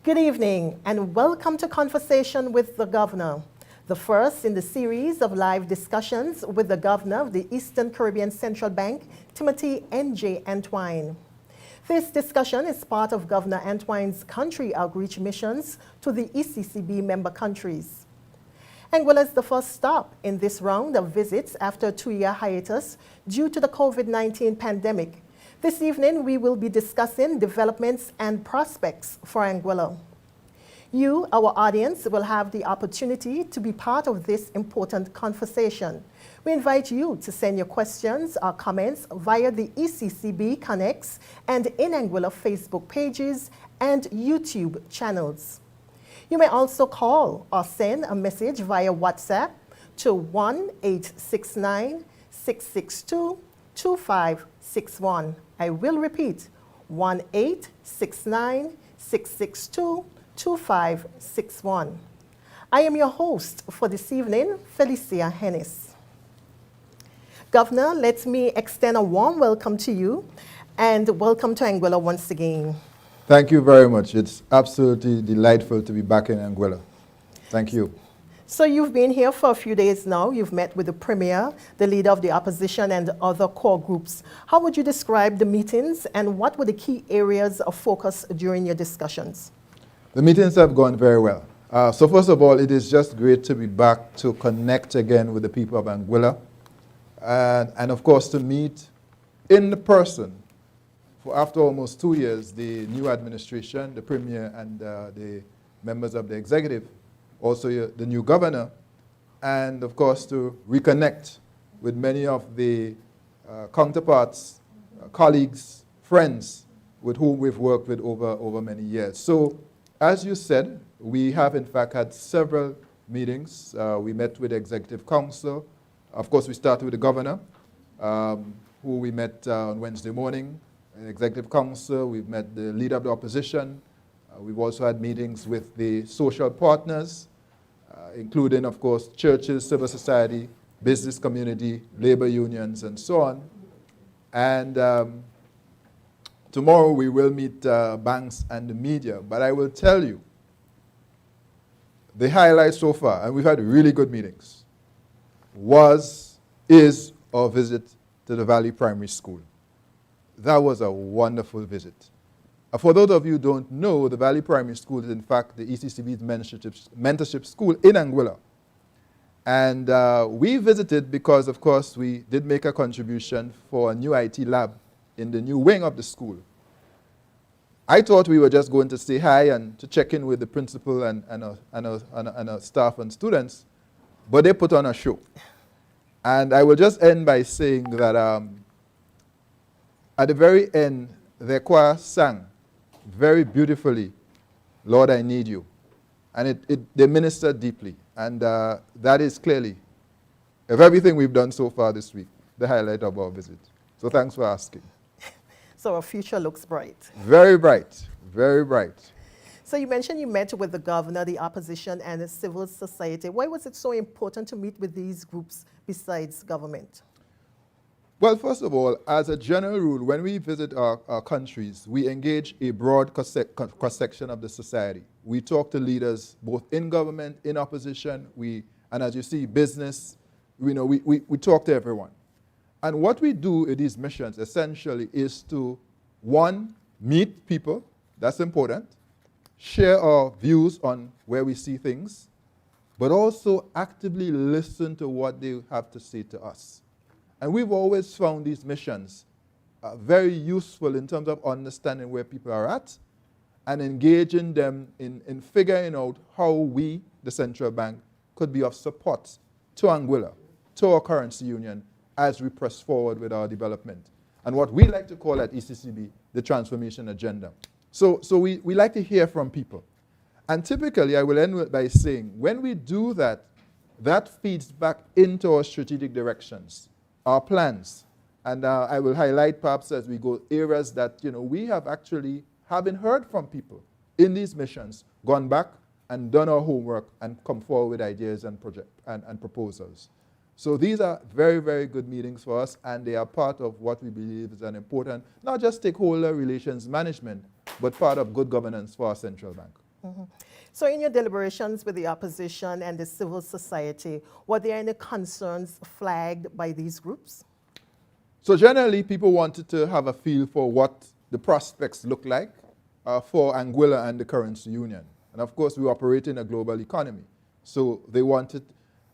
Good evening and welcome to Conversation with the Governor, the first in the series of live discussions with the Governor of the Eastern Caribbean Central Bank, Timothy N.J. Antwine. This discussion is part of Governor Antwine's country outreach missions to the ECCB member countries. Anguilla is the first stop in this round of visits after a 2-year hiatus due to the COVID-19 pandemic. This evening, we will be discussing developments and prospects for Anguilla. You, our audience, will have the opportunity to be part of this important conversation. We invite you to send your questions or comments via the ECCB Connects and In Anguilla Facebook pages and YouTube channels. You may also call or send a message via WhatsApp to 1-869-662-2561. I will repeat, 1-869-662-2561. I am your host for this evening, Felicia Hennis. Governor, let me extend a warm welcome to you and welcome to Anguilla once again. Thank you very much. It's absolutely delightful to be back in Anguilla. Thank you. So you've been here for a few days now. You've met with the Premier, the Leader of the Opposition, and other core groups. How would you describe the meetings, and what were the key areas of focus during your discussions? The meetings have gone very well. So first of all, it is just great to be back to connect again with the people of Anguilla, and of course to meet in person. For after almost 2 years, the new administration, the Premier and the members of the executive, also the new governor, and of course to reconnect with many of the counterparts, colleagues, friends with whom we've worked with over many years. So as you said, we have in fact had several meetings. We met with the Executive Council. Of course, we started with the governor, who we met on Wednesday morning. Executive Council, we've met the Leader of the Opposition. We've also had meetings with the social partners, including, of course, churches, civil society, business community, labor unions, and so on. And tomorrow we will meet banks and the media. But I will tell you, the highlight so far, and we've had really good meetings, is our visit to the Valley Primary School. That was a wonderful visit. For those of you who don't know, the Valley Primary School is in fact the ECCB's mentorship school in Anguilla. And we visited because, of course, we did make a contribution for a new IT lab in the new wing of the school. I thought we were just going to say hi and to check in with the principal and our staff and students, but they put on a show. And I will just end by saying that at the very end, the choir sang very beautifully, "Lord, I Need You." And they ministered deeply. And that is clearly, of everything we've done so far this week, the highlight of our visit. So thanks for asking. So our future looks bright. Very bright, very bright. So you mentioned you met with the governor, the opposition, and the civil society. Why was it so important to meet with these groups besides government? Well, first of all, as a general rule, when we visit our countries, we engage a broad cross-section of the society. We talk to leaders both in government, in opposition, and as you see, business, we talk to everyone. And what we do in these missions essentially is to, one, meet people, that's important, share our views on where we see things, but also actively listen to what they have to say to us. And we've always found these missions very useful in terms of understanding where people are at and engaging them in figuring out how we, the central bank, could be of support to Anguilla, to our currency union, as we press forward with our development. And what we like to call at ECCB, the transformation agenda. So we like to hear from people. And typically, I will end by saying, when we do that, that feeds back into our strategic directions, our plans. And I will highlight perhaps as we go areas that we have actually, having heard from people in these missions, gone back and done our homework and come forward with ideas and proposals. So these are very, very good meetings for us, and they are part of what we believe is an important, not just stakeholder relations management, but part of good governance for our central bank. So in your deliberations with the opposition and the civil society, were there any concerns flagged by these groups? So generally, people wanted to have a feel for what the prospects look like for Anguilla and the currency union. And of course, we operate in a global economy. So they wanted,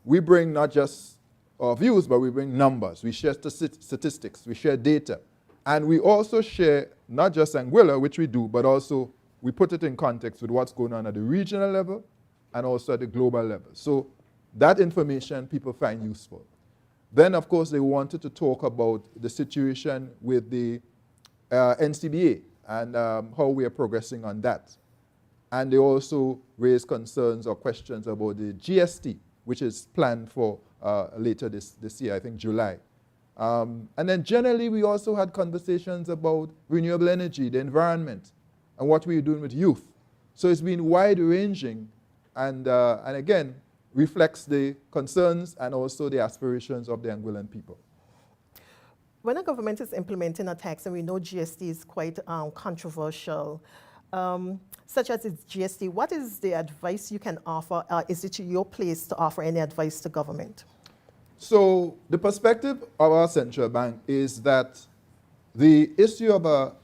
we bring not just our views, but we bring numbers. We share statistics, we share data. And we also share not just Anguilla, which we do, but also we put it in context with what's going on at the regional level and also at the global level. So that information people find useful. Then, of course, they wanted to talk about the situation with the NCBA and how we are progressing on that. And they also raised concerns or questions about the GST, which is planned for later this year, I think July. And then generally, we also had conversations about renewable energy, the environment, and what we're doing with youth. So it's been wide-ranging and again, reflects the concerns and also the aspirations of the Anguillan people. When a government is implementing a tax, and we know GST is quite controversial, such as its GST, what is the advice you can offer? Is it your place to offer any advice to government? So the perspective of our central bank is that the issue of a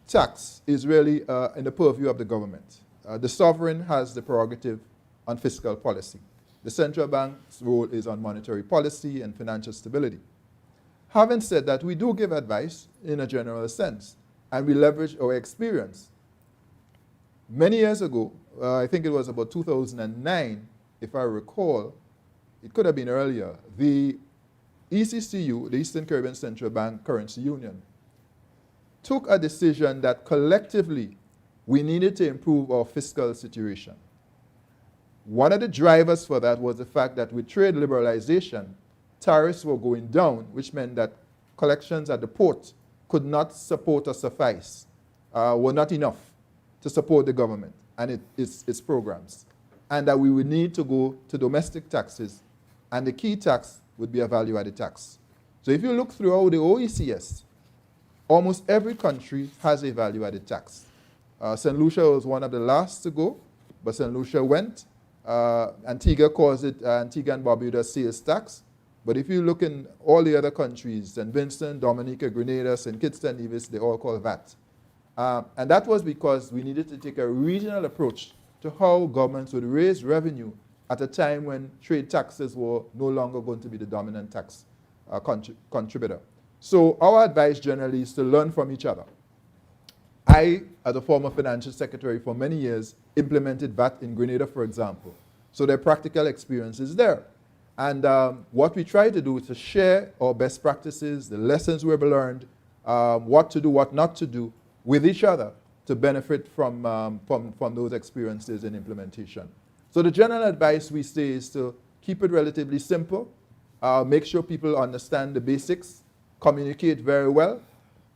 tax is really in the purview of the government. The sovereign has the prerogative on fiscal policy. The central bank's role is on monetary policy and financial stability. Having said that, we do give advice in a general sense, and we leverage our experience. Many years ago, I think it was about 2009, if I recall, it could have been earlier, the ECCU, the Eastern Caribbean Central Bank Currency Union, took a decision that collectively we needed to improve our fiscal situation. One of the drivers for that was the fact that with trade liberalization, tariffs were going down, which meant that collections at the port could not support or suffice, were not enough to support the government and its programs, and that we would need to go to domestic taxes, and the key tax would be a value-added tax. So if you look throughout the OECS, almost every country has a value-added tax. St. Lucia was one of the last to go, but St. Lucia went. Antigua calls it Antigua and Barbuda sales tax. But if you look in all the other countries, St. Vincent, Dominica, Grenada, St. Kitts and Nevis, they all call VAT. And that was because we needed to take a regional approach to how governments would raise revenue at a time when trade taxes were no longer going to be the dominant tax contributor. So our advice generally is to learn from each other. I, as a former financial secretary for many years, implemented VAT in Grenada, for example. So their practical experience is there. And what we try to do is to share our best practices, the lessons we've learned, what to do, what not to do with each other to benefit from those experiences in implementation. So the general advice we say is to keep it relatively simple, make sure people understand the basics, communicate very well,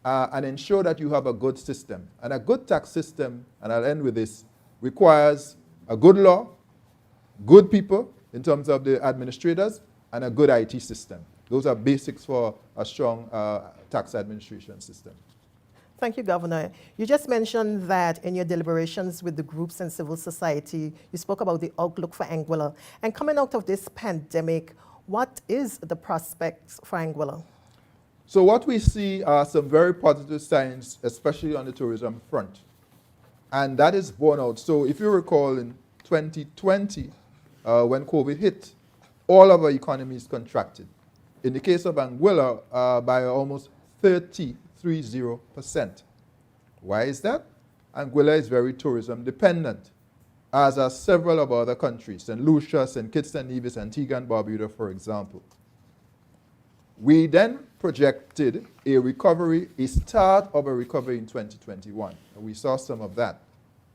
and ensure that you have a good system. And a good tax system, and I'll end with this, requires a good law, good people in terms of the administrators, and a good IT system. Those are basics for a strong tax administration system. Thank you, Governor. You just mentioned that in your deliberations with the groups and civil society, you spoke about the outlook for Anguilla. And coming out of this pandemic, what is the prospects for Anguilla? So what we see are some very positive signs, especially on the tourism front. And that is borne out. So if you recall in 2020, when COVID hit, all of our economies contracted. In the case of Anguilla, by almost 30%. Why is that? Anguilla is very tourism dependent, as are several of other countries, St. Lucia, St. Kitts and Nevis, Antigua and Barbuda, for example. We then projected a recovery, a start of a recovery in 2021. And we saw some of that.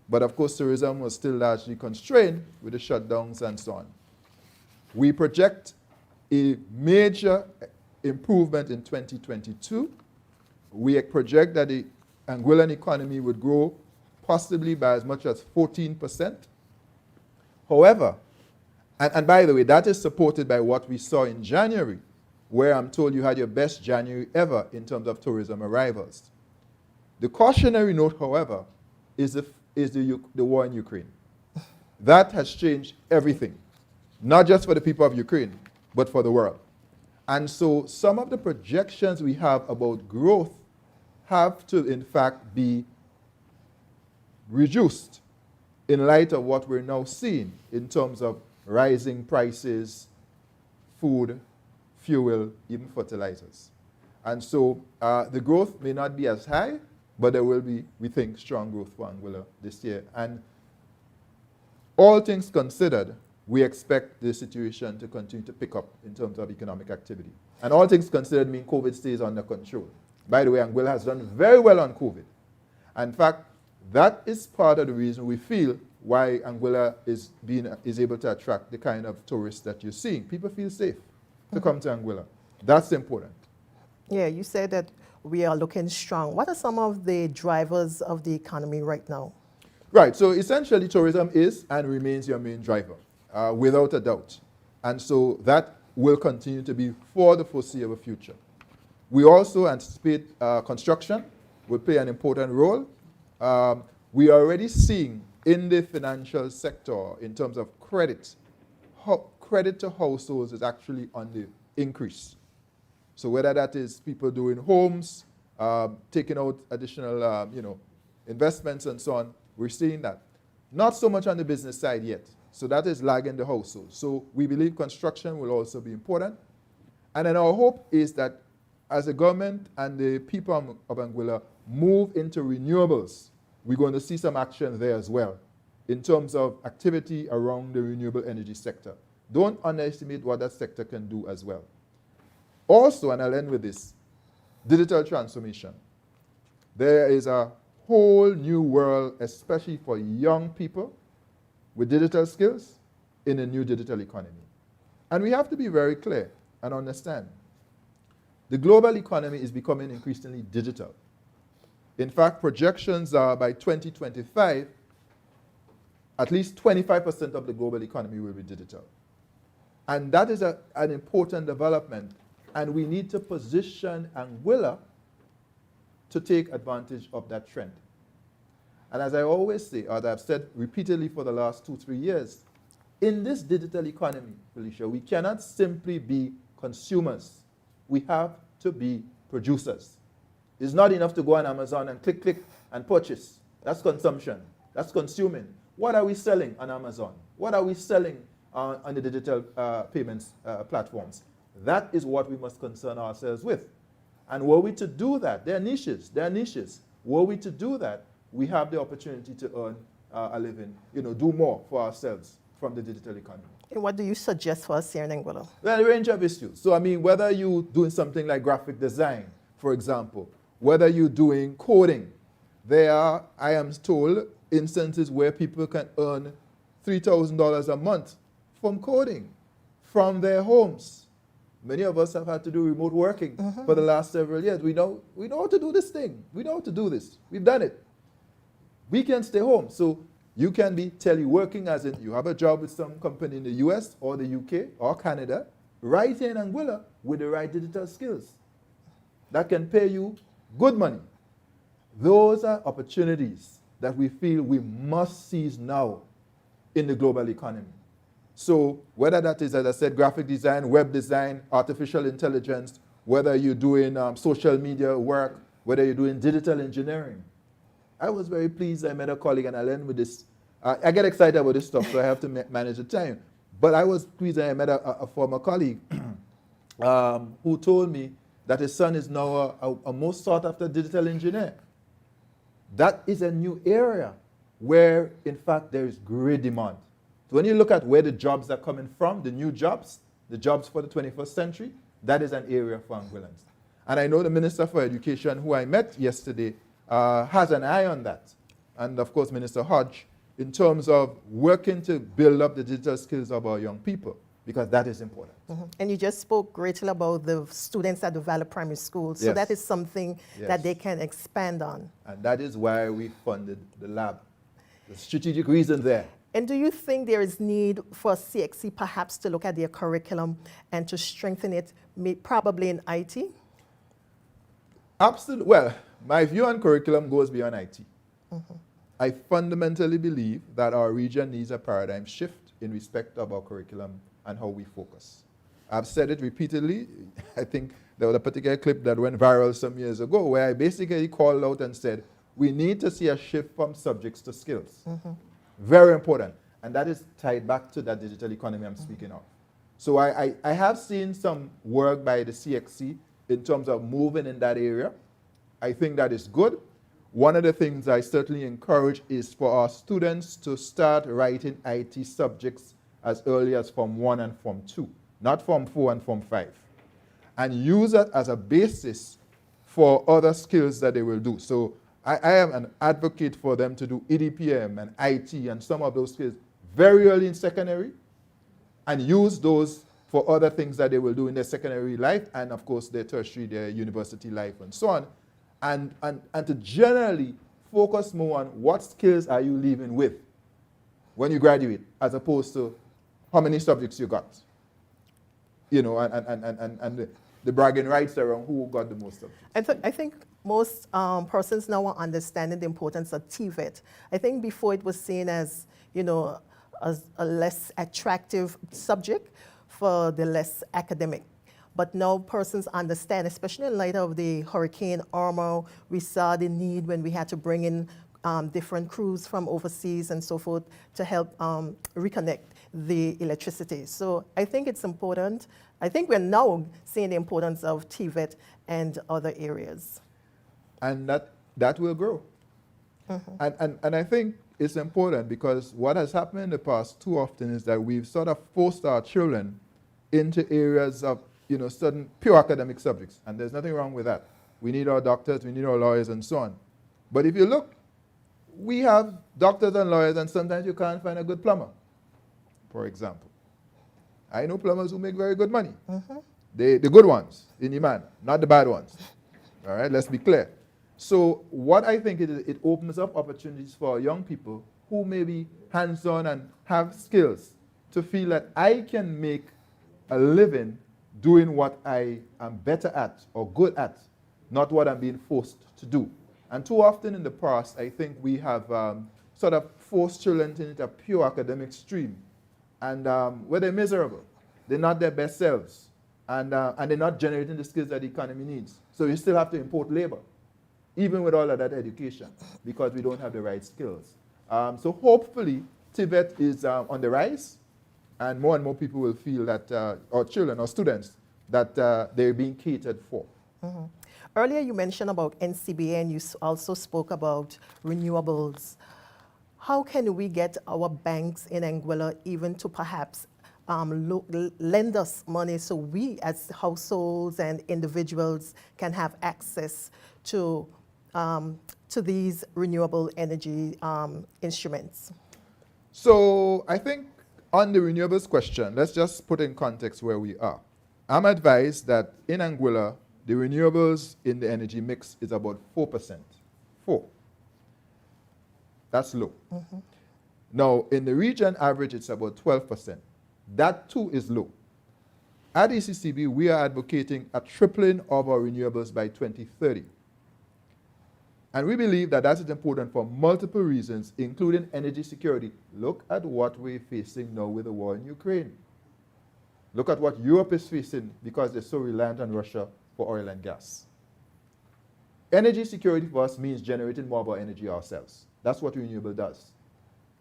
But of course, tourism was still largely constrained with the shutdowns and so on. We project a major improvement in 2022. We project that the Anguillan economy would grow possibly by as much as 14%. However, and by the way, that is supported by what we saw in January, where I'm told you had your best January ever in terms of tourism arrivals. The cautionary note, however, is the war in Ukraine. That has changed everything, not just for the people of Ukraine, but for the world. And so some of the projections we have about growth have to, in fact, be reduced in light of what we're now seeing in terms of rising prices, food, fuel, even fertilizers. And so the growth may not be as high, but there will be, we think, strong growth for Anguilla this year. And all things considered, we expect the situation to continue to pick up in terms of economic activity. And all things considered mean COVID stays under control. By the way, Anguilla has done very well on COVID. In fact, that is part of the reason we feel why Anguilla is able to attract the kind of tourists that you're seeing. People feel safe to come to Anguilla. That's important. Yeah, you said that we are looking strong. What are some of the drivers of the economy right now? Right, so essentially tourism is and remains your main driver, without a doubt. And so that will continue to be for the foreseeable future. We also anticipate construction will play an important role. We are already seeing in the financial sector, in terms of credit, credit to households is actually on the increase. So whether that is people doing homes, taking out additional investments and so on, we're seeing that. Not so much on the business side yet. So that is lagging the household. So we believe construction will also be important. And then our hope is that as the government and the people of Anguilla move into renewables, we're going to see some action there as well in terms of activity around the renewable energy sector. Don't underestimate what that sector can do as well. Also, and I'll end with this, digital transformation. There is a whole new world, especially for young people with digital skills in a new digital economy. And we have to be very clear and understand. The global economy is becoming increasingly digital. In fact, projections are by 2025, at least 25% of the global economy will be digital. And that is an important development. And we need to position Anguilla to take advantage of that trend. And as I always say, or as I've said repeatedly for the last 2-3 years, in this digital economy, Felicia, we cannot simply be consumers. We have to be producers. It's not enough to go on Amazon and click and purchase. That's consumption. That's consuming. What are we selling on Amazon? What are we selling on the digital payments platforms? That is what we must concern ourselves with. And were we to do that, there are niches. Were we to do that, we have the opportunity to earn a living, do more for ourselves from the digital economy. And what do you suggest for us here in Anguilla? Well, a range of issues. So, whether you're doing something like graphic design, for example, whether you're doing coding, there are, I am told, instances where people can earn $3,000 a month from coding, from their homes. Many of us have had to do remote working for the last several years. We know how to do this thing. We know how to do this. We've done it. We can stay home. So you can be teleworking, as in you have a job with some company in the US or the UK or Canada, right here in Anguilla with the right digital skills that can pay you good money. Those are opportunities that we feel we must seize now in the global economy. So whether that is, as I said, graphic design, web design, artificial intelligence, whether you're doing social media work, whether you're doing digital engineering. I was very pleased. I met a colleague, and I'll end with this. I get excited about this stuff, so I have to manage the time. But I was pleased that I met a former colleague who told me that his son is now a most sought-after digital engineer. That is a new area where, in fact, there is great demand. So when you look at where the jobs are coming from, the new jobs, the jobs for the 21st century, that is an area for Anguillans. And I know the Minister for Education, who I met yesterday, has an eye on that. And of course, Minister Hodge, in terms of working to build up the digital skills of our young people, because that is important. And you just spoke greatly about the students at the Valley Primary School. So that is something that they can expand on. And that is why we funded the lab. The strategic reason there. And do you think there is need for CXC perhaps to look at their curriculum and to strengthen it, probably in IT? Absolutely. Well, my view on curriculum goes beyond IT. I fundamentally believe that our region needs a paradigm shift in respect of our curriculum and how we focus. I've said it repeatedly. I think there was a particular clip that went viral some years ago where I basically called out and said, we need to see a shift from subjects to skills. Very important. And that is tied back to that digital economy I'm speaking of. So I have seen some work by the CXC in terms of moving in that area. I think that is good. One of the things I certainly encourage is for our students to start writing IT subjects as early as Form 1 and Form 2, not Form 4 and Form 5, and use that as a basis for other skills that they will do. So I am an advocate for them to do EDPM and IT and some of those skills very early in secondary and use those for other things that they will do in their secondary life and, of course, their tertiary, their university life and so on. And to generally focus more on what skills are you leaving with when you graduate, as opposed to how many subjects you got. You know, and the bragging rights around who got the most subjects. I think most persons now are understanding the importance of TVET. I think before it was seen as, you know, as a less attractive subject for the less academic. But now persons understand, especially in light of the Hurricane Irma, we saw the need when we had to bring in different crews from overseas and so forth to help reconnect the electricity. So I think it's important. I think we're now seeing the importance of TVET and other areas. And that will grow. And I think it's important because what has happened in the past too often is that we've sort of forced our children into areas of, you know, certain pure academic subjects, and there's nothing wrong with that. We need our doctors, we need our lawyers, and so on. But if you look, we have doctors and lawyers, and sometimes you can't find a good plumber, for example. I know plumbers who make very good money. The good ones in demand, not the bad ones. All right, let's be clear. So what I think it opens up opportunities for young people who may be hands-on and have skills to feel that I can make a living doing what I am better at or good at, not what I'm being forced to do. And too often in the past, I think we have sort of forced children into a pure academic stream, and where they're miserable. They're not their best selves, and they're not generating the skills that the economy needs. So you still have to import labor, even with all of that education, because we don't have the right skills. So hopefully, TVET is on the rise, and more people will feel that, or children or students, that they're being catered for. Earlier you mentioned about NCBA and you also spoke about renewables. How can we get our banks in Anguilla even to perhaps lend us money so we as households and individuals can have access to these renewable energy instruments? So I think on the renewables question, let's just put in context where we are. I'm advised that in Anguilla, the renewables in the energy mix is about 4%. 4. That's low. Now, in the region average, it's about 12%. That too is low. At ECCB, we are advocating a tripling of our renewables by 2030. And we believe that that is important for multiple reasons, including energy security. Look at what we're facing now with the war in Ukraine. Look at what Europe is facing because they're so reliant on Russia for oil and gas. Energy security for us means generating more of our energy ourselves. That's what renewable does.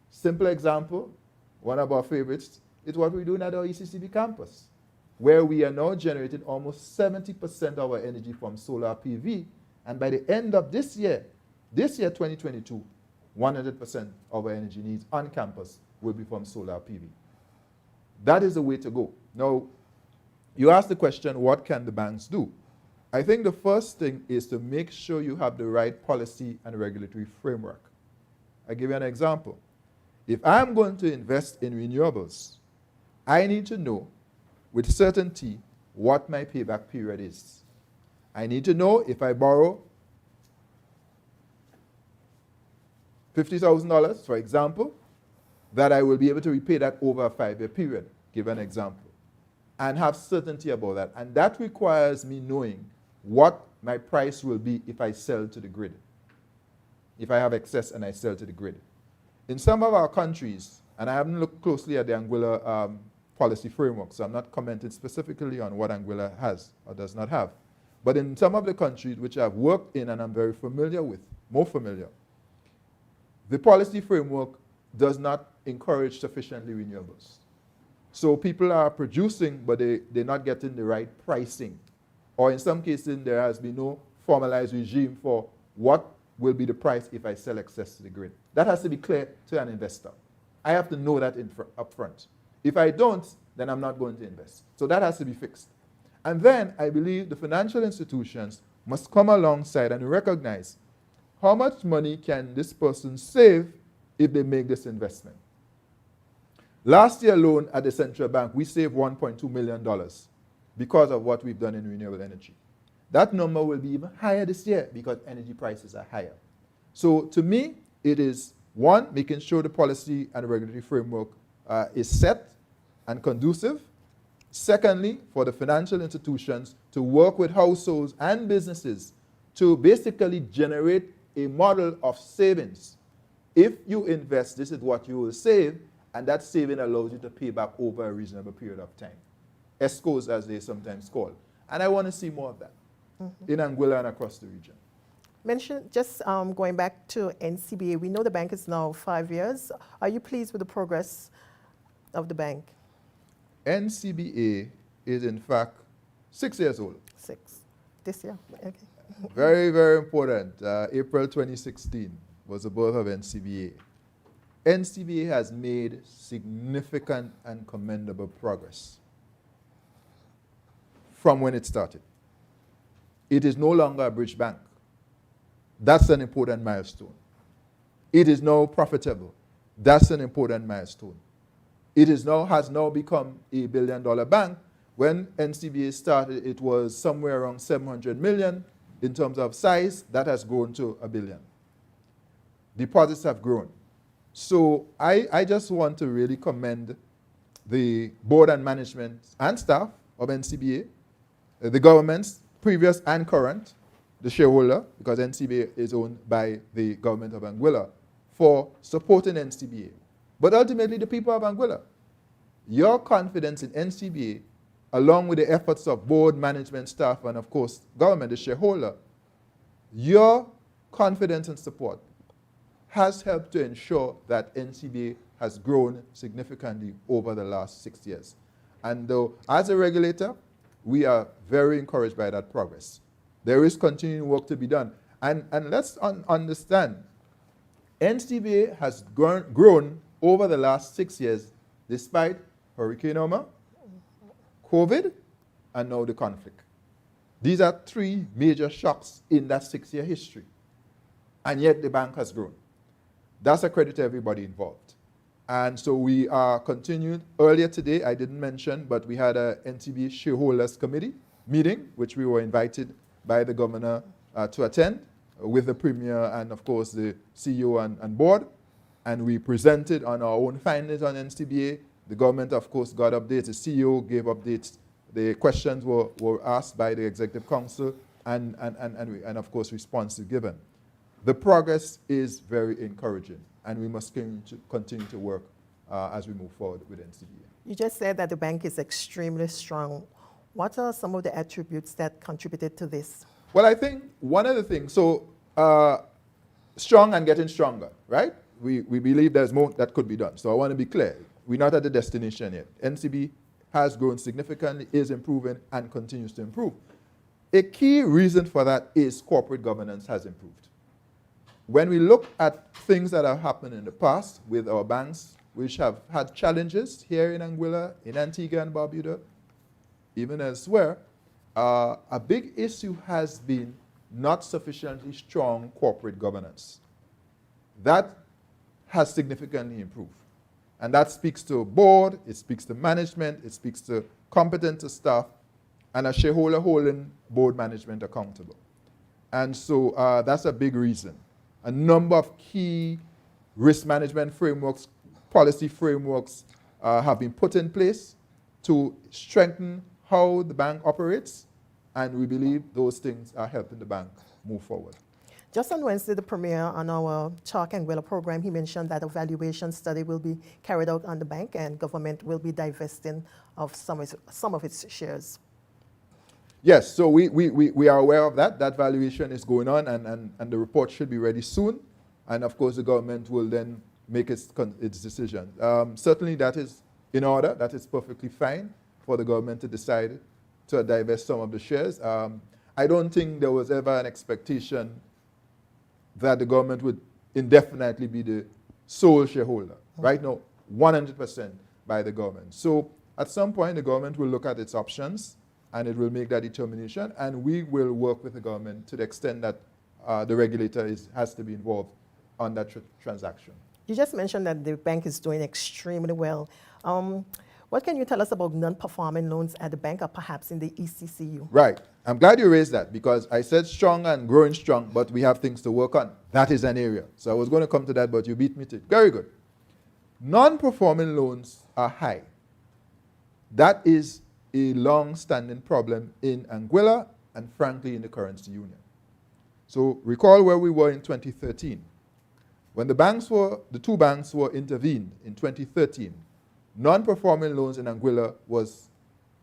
Simple example, one of our favorites, is what we're doing at our ECCB campus, where we are now generating almost 70% of our energy from solar PV. And by the end of this year 2022, 100% of our energy needs on campus will be from solar PV. That is the way to go. Now, you asked the question, what can the banks do? I think the first thing is to make sure you have the right policy and regulatory framework. I'll give you an example. If I'm going to invest in renewables, I need to know with certainty what my payback period is. I need to know if I borrow $50,000, for example, that I will be able to repay that over a 5-year period, give an example, and have certainty about that. And that requires me knowing what my price will be if I sell to the grid. if I have excess and I sell to the grid. In some of our countries, and I haven't looked closely at the Anguilla policy framework, so I'm not commenting specifically on what Anguilla has or does not have. But in some of the countries which I've worked in and I'm very familiar with, more familiar, the policy framework does not encourage sufficiently renewables. So people are producing, but they're not getting the right pricing. Or in some cases, there has been no formalized regime for what will be the price if I sell excess to the grid. That has to be clear to an investor. I have to know that up front. If I don't, then I'm not going to invest. So that has to be fixed. And then I believe the financial institutions must come alongside and recognize how much money can this person save if they make this investment. Last year alone at the central bank, we saved $1.2 million because of what we've done in renewable energy. That number will be even higher this year because energy prices are higher. So to me, it is one, making sure the policy and regulatory framework is set and conducive. Secondly, for the financial institutions to work with households and businesses to basically generate a model of savings. If you invest, this is what you will save, and that saving allows you to pay back over a reasonable period of time. ESCOs, as they sometimes call. And I want to see more of that in Anguilla and across the region. Going back to NCBA, we know the bank is now 5 years. Are you pleased with the progress of the bank? NCBA is in fact 6 years old. 6. This year? Okay. Very, very important. April 2016 was the birth of NCBA. NCBA has made significant and commendable progress from when it started. It is no longer a bridge bank. That's an important milestone. It is now profitable. That's an important milestone. It has now become a $1 billion bank. When NCBA started, it was somewhere around 700 million in terms of size. That has grown to $1 billion. Deposits have grown. So I just want to really commend the board and management and staff of NCBA, the governments, previous and current, the shareholder, because NCBA is owned by the government of Anguilla, for supporting NCBA. But ultimately, the people of Anguilla. Your confidence in NCBA, along with the efforts of board, management, staff, and of course, government, the shareholder, your confidence and support has helped to ensure that NCBA has grown significantly over the last 6 years. And though, as a regulator, we are very encouraged by that progress. There is continuing work to be done. And let's understand, NCBA has grown over the last 6 years despite Hurricane Irma, COVID, and now the conflict. These are 3 major shocks in that 6-year history. And yet the bank has grown. That's a credit to everybody involved. And so we are continuing. Earlier today, I didn't mention, but we had a NCBA Shareholders Committee meeting, which we were invited by the governor to attend with the premier and, of course, the CEO and board. And we presented on our own findings on NCBA. The government, of course, got updates. The CEO gave updates. The questions were asked by the Executive Council and of course, responses given. The progress is very encouraging, and we must continue to work as we move forward with NCBA. You just said that the bank is extremely strong. What are some of the attributes that contributed to this? Well, I think one of the things, strong and getting stronger, right? We believe there's more that could be done. So I want to be clear. We're not at the destination yet. NCB has grown significantly, is improving, and continues to improve. A key reason for that is corporate governance has improved. When we look at things that have happened in the past with our banks, which have had challenges here in Anguilla, in Antigua and Barbuda, even elsewhere, a big issue has been not sufficiently strong corporate governance. That has significantly improved. And that speaks to board, it speaks to management, it speaks to competent staff, and a shareholder holding board management accountable. And so that's a big reason. A number of key risk management frameworks, policy frameworks have been put in place to strengthen how the bank operates, and we believe those things are helping the bank move forward. Just on Wednesday, the premier on our Talk Anguilla program, he mentioned that a valuation study will be carried out on the bank and government will be divesting of some of its shares. Yes, so we are aware of that. That valuation is going on, and the report should be ready soon. And of course, the government will then make its decision. Certainly, that is in order. That is perfectly fine for the government to decide to divest some of the shares. I don't think there was ever an expectation that the government would indefinitely be the sole shareholder. Right now, 100% by the government. So at some point, the government will look at its options and it will make that determination, and we will work with the government to the extent that the regulator has to be involved on that transaction. You just mentioned that the bank is doing extremely well. What can you tell us about non-performing loans at the bank or perhaps in the ECCU? Right. I'm glad you raised that because I said strong and growing strong, but we have things to work on. That is an area. So I was going to come to that, but you beat me to it. Very good. Non-performing loans are high. That is a long-standing problem in Anguilla and frankly in the currency union. So recall where we were in 2013. When the two banks were intervened in 2013, non-performing loans in Anguilla was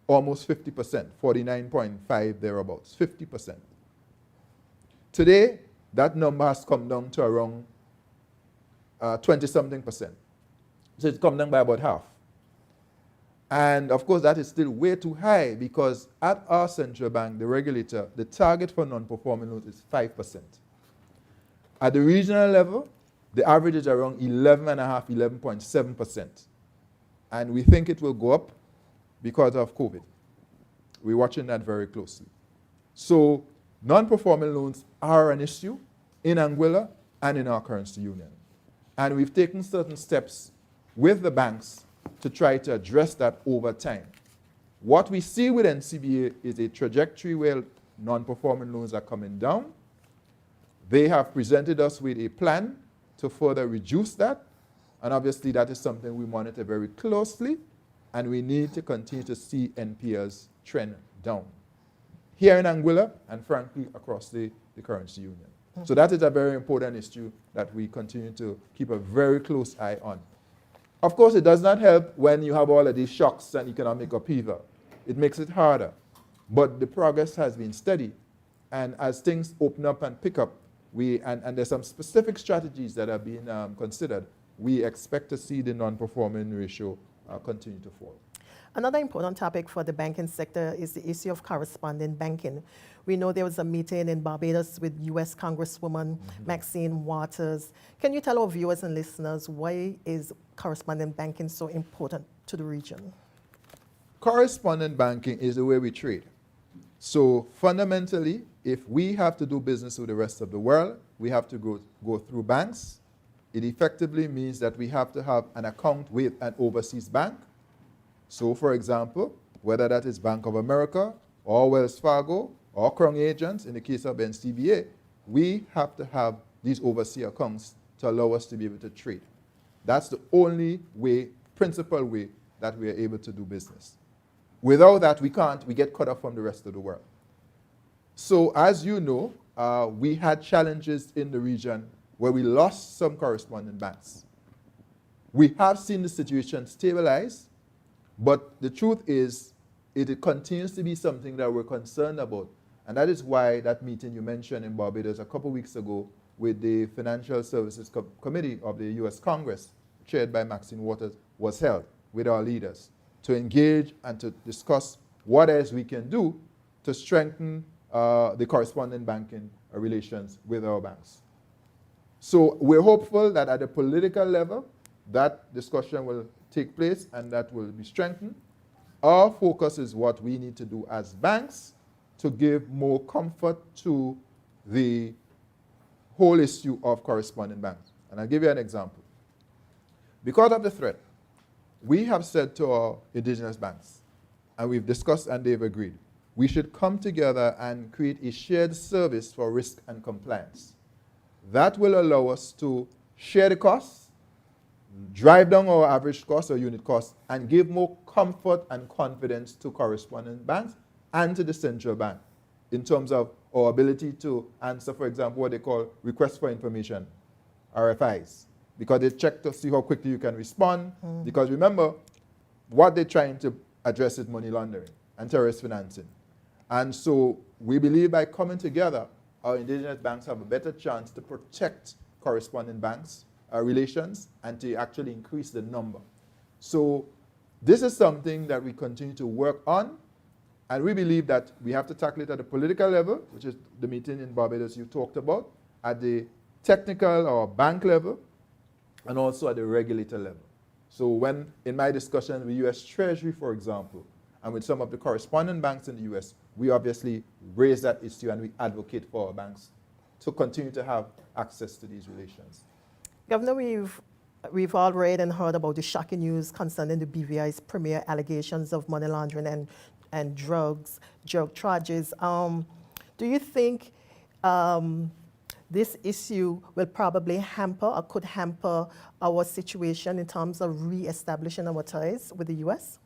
almost 50%, 49.5 thereabouts, 50%. Today, that number has come down to around 20-something percent. So it's come down by about half. And of course, that is still way too high because at our central bank, the regulator, the target for non-performing loans is 5%. At the regional level, the average is around 11.5, 11.7%. And we think it will go up because of COVID. We're watching that very closely. So non-performing loans are an issue in Anguilla and in our currency union. And we've taken certain steps with the banks to try to address that over time. What we see with NCBA is a trajectory where non-performing loans are coming down. They have presented us with a plan to further reduce that. And obviously, that is something we monitor very closely, and we need to continue to see NPLs trend down here in Anguilla and, frankly, across the currency union. So that is a very important issue that we continue to keep a very close eye on. Of course, it does not help when you have all of these shocks and economic upheaval. It makes it harder. But the progress has been steady. And as things open up and pick up, and there's some specific strategies that are being considered, we expect to see the non-performing ratio continue to fall. Another important topic for the banking sector is the issue of correspondent banking. We know there was a meeting in Barbados with U.S. Congresswoman Maxine Waters. Can you tell our viewers and listeners why is correspondent banking so important to the region? Correspondent banking is the way we trade. So fundamentally, if we have to do business with the rest of the world, we have to go through banks. It effectively means that we have to have an account with an overseas bank. So, for example, whether that is Bank of America or Wells Fargo or Crown Agents, in the case of NCBA, we have to have these overseas accounts to allow us to be able to trade. That's the only way, principal way, that we are able to do business. Without that, we get cut off from the rest of the world. So, as you know, we had challenges in the region where we lost some correspondent banks. We have seen the situation stabilize, but the truth is it continues to be something that we're concerned about. And that is why that meeting you mentioned in Barbados a couple weeks ago with the Financial Services Committee of the U.S. Congress, chaired by Maxine Waters, was held with our leaders to engage and to discuss what else we can do to strengthen the correspondent banking relations with our banks. So we're hopeful that at the political level, that discussion will take place and that will be strengthened. Our focus is what we need to do as banks to give more comfort to the whole issue of correspondent banks. And I'll give you an example. Because of the threat, we have said to our indigenous banks, and we've discussed and they've agreed, we should come together and create a shared service for risk and compliance. That will allow us to share the costs, drive down our average cost or unit cost, and give more comfort and confidence to correspondent banks and to the central bank. in terms of our ability to answer, for example, what they call requests for information, RFIs, because they check to see how quickly you can respond. Because remember, what they're trying to address is money laundering and terrorist financing. And so we believe by coming together, our indigenous banks have a better chance to protect corresponding banks' relations and to actually increase the number. So this is something that we continue to work on, and we believe that we have to tackle it at the political level, which is the meeting in Barbados you talked about, at the technical or bank level, and also at the regulator level. So when, in my discussion with U.S. Treasury, for example, and with some of the correspondent banks in the U.S., we obviously raise that issue and we advocate for our banks to continue to have access to these relations. Governor, we've all read and heard about the shocking news concerning the BVI's premier allegations of money laundering and drug charges. Do you think this issue will probably hamper or could hamper our situation in terms of re-establishing our ties with the U.S.?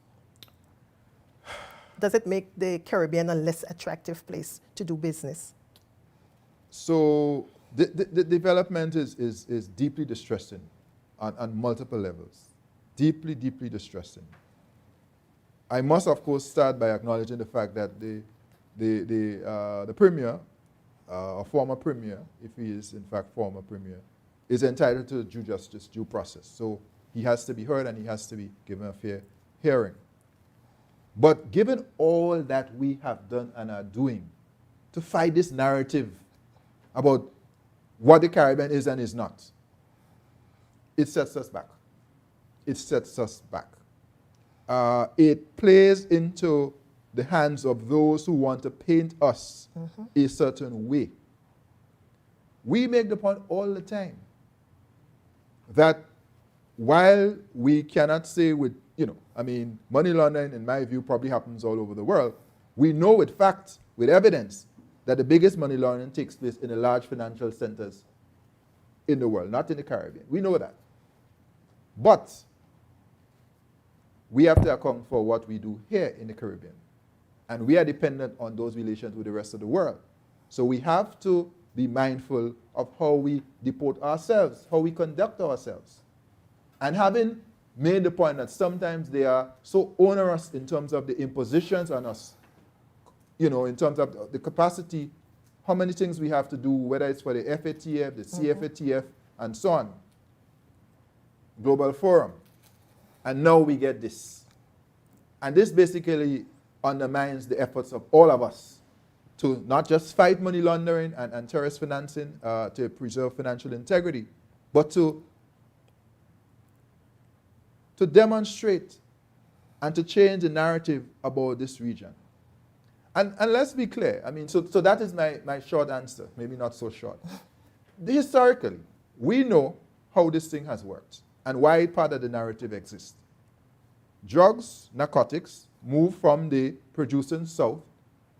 Does it make the Caribbean a less attractive place to do business? So the development is deeply distressing on multiple levels. Deeply, deeply distressing. I must, of course, start by acknowledging the fact that the premier, or former premier, if he is in fact former premier, is entitled to due justice, due process. So he has to be heard and he has to be given a fair hearing. But given all that we have done and are doing to fight this narrative about what the Caribbean is and is not, it sets us back. It sets us back. It plays into the hands of those who want to paint us a certain way. We make the point all the time that while we cannot say with, money laundering, in my view, probably happens all over the world, we know with facts, with evidence, that the biggest money laundering takes place in the large financial centers in the world, not in the Caribbean. We know that. But we have to account for what we do here in the Caribbean. And we are dependent on those relations with the rest of the world. So we have to be mindful of how we deport ourselves, how we conduct ourselves. And having made the point that sometimes they are so onerous in terms of the impositions on us, in terms of the capacity, how many things we have to do, whether it's for the FATF, the CFATF, and so on, Global Forum. And now we get this. And this basically undermines the efforts of all of us to not just fight money laundering and terrorist financing to preserve financial integrity, but to demonstrate and to change the narrative about this region. And let's be clear. So that is my short answer, maybe not so short. Historically, we know how this thing has worked and why part of the narrative exists. Drugs, narcotics, move from the producing south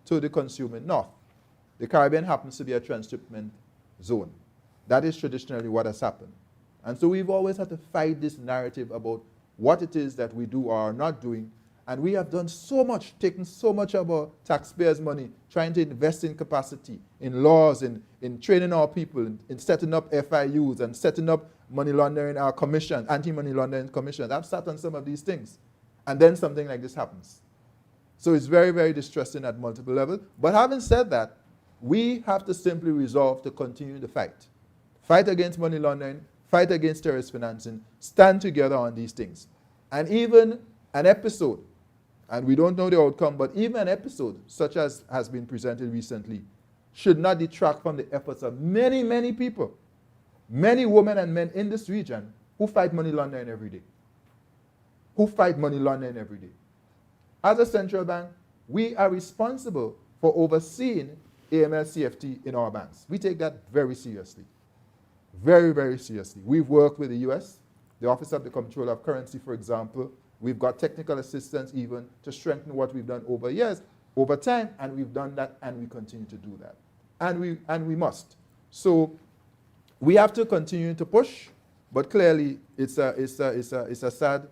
to the consuming north. The Caribbean happens to be a transshipment zone. That is traditionally what has happened. And so we've always had to fight this narrative about what it is that we do or are not doing. And we have done so much, taken so much of our taxpayers' money, trying to invest in capacity, in laws, in training our people, in setting up FIUs and setting up money laundering commission, anti-money laundering commissions. I've sat on some of these things. And then something like this happens. So it's very, very distressing at multiple levels. But having said that, we have to simply resolve to continue the fight. Fight against money laundering, fight against terrorist financing, stand together on these things. And even an episode, and we don't know the outcome, but even an episode such as has been presented recently should not detract from the efforts of many, many people, many women and men in this region who fight money laundering every day. As a central bank, we are responsible for overseeing AML-CFT in our banks. We take that very seriously. Very, very seriously. We've worked with the U.S., the Office of the Comptroller of Currency, for example. We've got technical assistance even to strengthen what we've done over years, over time, and we've done that and we continue to do that. And we must. So we have to continue to push, but clearly it's a sad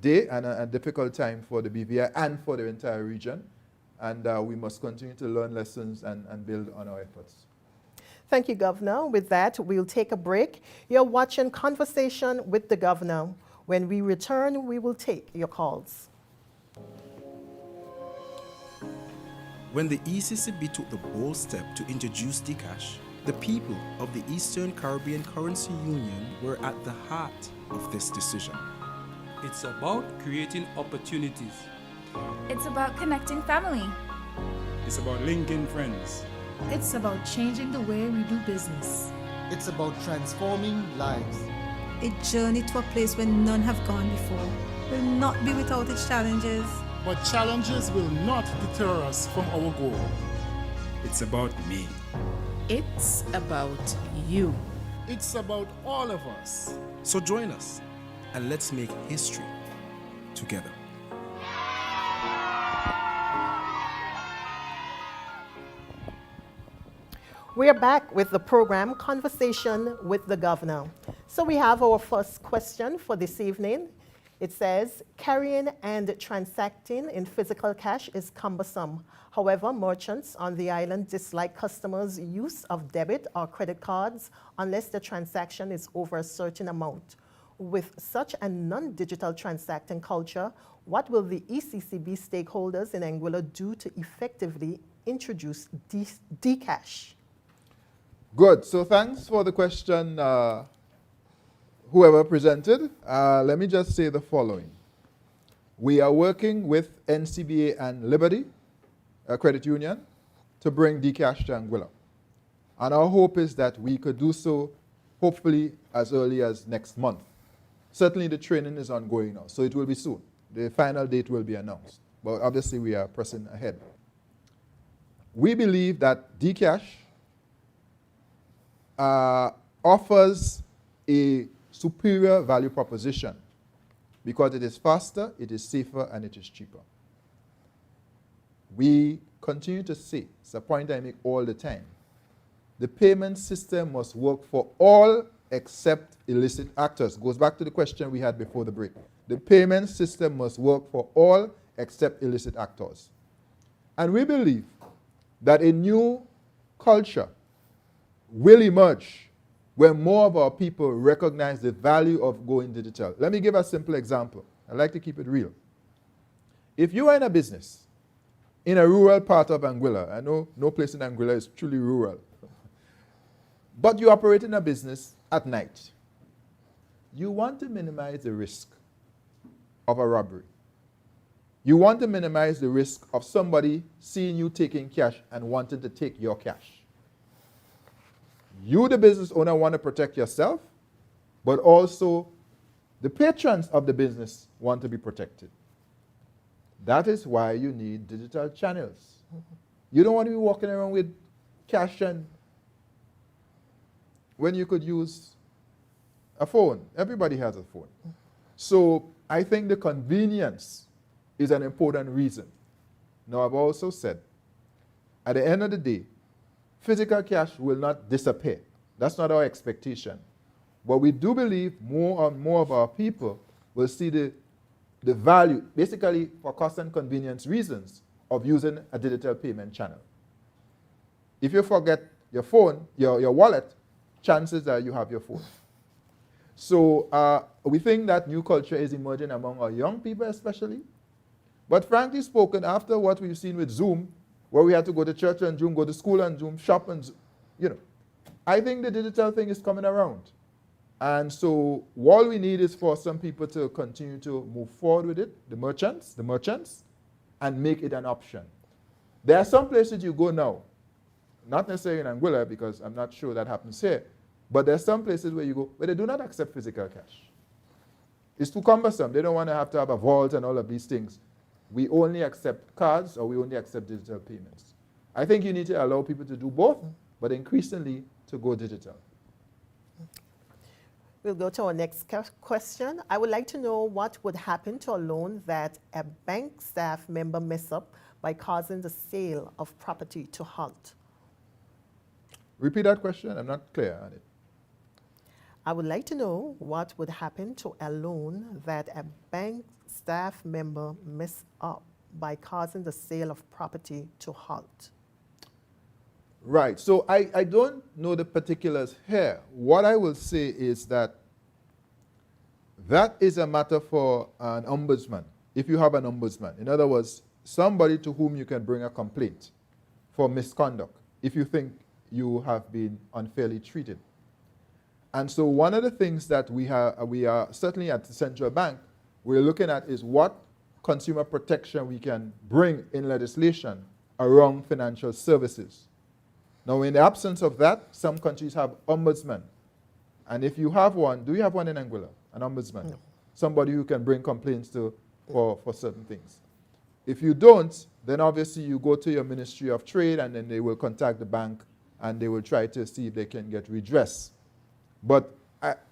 day and a difficult time for the BVI and for the entire region. and we must continue to learn lessons and build on our efforts. Thank you, Governor. With that, we'll take a break. You're watching Conversation with the Governor. When we return, we will take your calls. When the ECCB took the bold step to introduce Dcash, the people of the Eastern Caribbean Currency Union were at the heart of this decision. It's about creating opportunities. It's about connecting family. It's about linking friends. It's about changing the way we do business. It's about transforming lives. A journey to a place where none have gone before will not be without its challenges. But challenges will not deter us from our goal. It's about me. It's about you. It's about all of us. So join us and let's make history together. We are back with the program Conversation with the Governor. So we have our first question for this evening. It says, carrying and transacting in physical cash is cumbersome. However, merchants on the island dislike customers' use of debit or credit cards unless the transaction is over a certain amount. With such a non-digital transacting culture, what will the ECCB stakeholders in Anguilla do to effectively introduce Dcash? Good. So thanks for the question, whoever presented. Let me just say the following. We are working with NCBA and Liberty, a credit union, to bring Dcash to Anguilla. And our hope is that we could do so hopefully as early as next month. Certainly the training is ongoing now, so it will be soon. The final date will be announced. But obviously we are pressing ahead. We believe that Dcash offers a superior value proposition because it is faster, it is safer, and it is cheaper. We continue to say, it's a point I make all the time, the payment system must work for all except illicit actors. Goes back to the question we had before the break. The payment system must work for all except illicit actors. And we believe that a new culture will emerge when more of our people recognize the value of going digital. Let me give a simple example. I like to keep it real. If you are in a business in a rural part of Anguilla, I know no place in Anguilla is truly rural, but you operate in a business at night, you want to minimize the risk of a robbery. You want to minimize the risk of somebody seeing you taking cash and wanting to take your cash. You, the business owner, want to protect yourself, but also the patrons of the business want to be protected. That is why you need digital channels. You don't want to be walking around with cash and when you could use a phone. Everybody has a phone. So I think the convenience is an important reason. Now, I've also said, at the end of the day, physical cash will not disappear. That's not our expectation. But we do believe more and more of our people will see the value, basically for cost and convenience reasons, of using a digital payment channel. If you forget your phone, your wallet, chances are you have your phone. So we think that new culture is emerging among our young people especially. But frankly spoken, after what we've seen with Zoom, where we had to go to church on Zoom, go to school on Zoom, shop on Zoom, I think the digital thing is coming around. And so all we need is for some people to continue to move forward with it, the merchants, and make it an option. There are some places you go now, not necessarily in Anguilla, because I'm not sure that happens here, but there are some places where you go where they do not accept physical cash. It's too cumbersome. They don't want to have a vault and all of these things. We only accept cards or we only accept digital payments. I think you need to allow people to do both, but increasingly to go digital. We'll go to our next question. I would like to know what would happen to a loan that a bank staff member messed up by causing the sale of property to halt. Repeat that question. I'm not clear on it. I would like to know what would happen to a loan that a bank staff member messed up by causing the sale of property to halt? Right. So I don't know the particulars here. What I will say is that is a matter for an ombudsman, if you have an ombudsman. In other words, somebody to whom you can bring a complaint for misconduct if you think you have been unfairly treated. And so one of the things that we are certainly at the central bank, we're looking at is what consumer protection we can bring in legislation around financial services. Now, in the absence of that, some countries have ombudsmen. And if you have one, do you have one in Anguilla? An ombudsman? No. Somebody who can bring complaints to for certain things. If you don't, then obviously you go to your Ministry of Trade and then they will contact the bank and they will try to see if they can get redress. But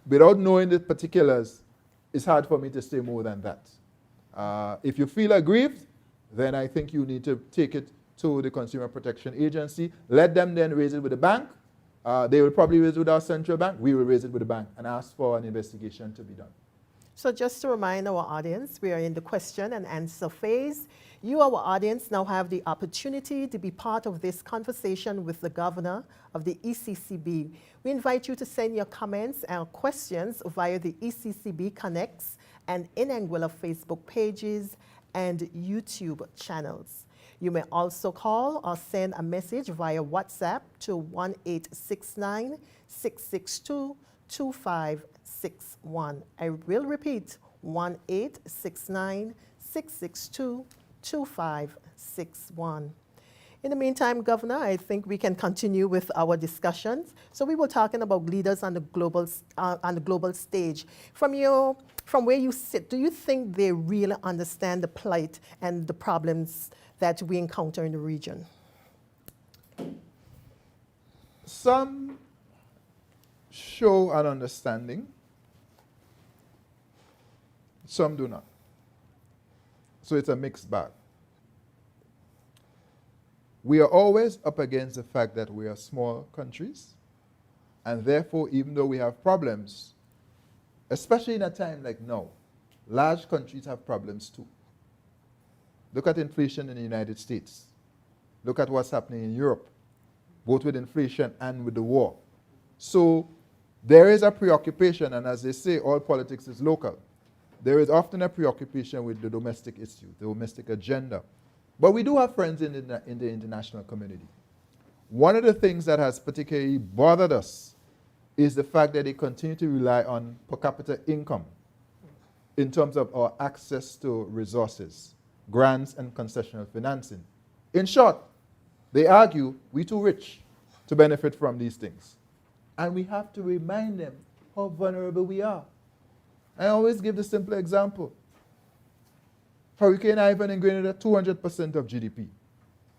without knowing the particulars, it's hard for me to say more than that. If you feel aggrieved, then I think you need to take it to the Consumer Protection Agency. Let them then raise it with the bank. They will probably raise it with our central bank. We will raise it with the bank and ask for an investigation to be done. So just to remind our audience, we are in the question and answer phase. You, our audience, now have the opportunity to be part of this conversation with the governor of the ECCB. We invite you to send your comments and questions via the ECCB Connects and In Anguilla Facebook pages and YouTube channels. You may also call or send a message via WhatsApp to 1-869-662-2561. I will repeat, 1-869-662-2561. In the meantime, Governor, I think we can continue with our discussions. So we were talking about leaders on the global stage. From where you sit, do you think they really understand the plight and the problems that we encounter in the region? Some show an understanding, some do not. So it's a mixed bag. We are always up against the fact that we are small countries, and therefore, even though we have problems, especially in a time like now, large countries have problems too. Look at inflation in the United States. Look at what's happening in Europe, both with inflation and with the war. So there is a preoccupation, and as they say, all politics is local. There is often a preoccupation with the domestic issue, the domestic agenda. But we do have friends in the international community. One of the things that has particularly bothered us is the fact that they continue to rely on per capita income in terms of our access to resources, grants and concessional financing. In short, they argue we're too rich to benefit from these things. And we have to remind them how vulnerable we are. I always give the simple example. Hurricane Ivan in Grenada, 200% of GDP.